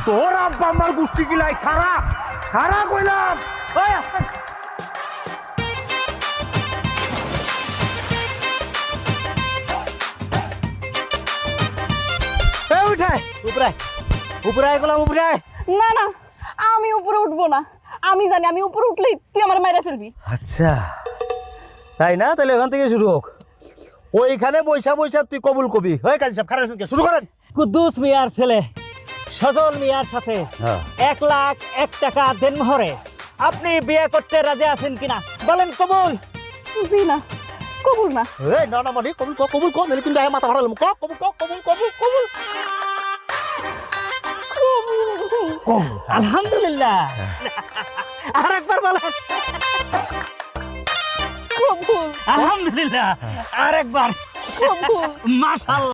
তোর আব্বা আমার গোষ্ঠী গিলাই খারা খারা কইলাম। ওই আসেন। উঠায় উপরে উপরে গেলাম উপরে। না না, আমি উপরে উঠবো না। আমি জানি আমি উপরে উঠলেই তুই আমার মাইরা ফেলবি। আচ্ছা তাই না, তাহলে এখান থেকে শুরু হোক। ওইখানে বৈশা বৈশা তুই কবুল কবি। হয়ে কাজ সব খারাপ শুরু করেন। কুদ্দুস মিয়ার ছেলে সজল মিয়ার সাথে 1,01,000 দেন মোহরে আপনি বিয়ে করতে রাজি আছেন কিনা বলেন? কবুল? জি না, কবুল না। এই না না মানে কবুল কর, কবুল কর, নাহলে কিন্তু আমি মাথা ফাটালাম। কর কবুল কর, কবুল কবুল কবুল কবুল। আলহামদুলিল্লাহ। আরেকবার বলেন। কবুল আলহামদুলিল্লাহ। আরেকবার। কবুল। মাশাআল্লাহ।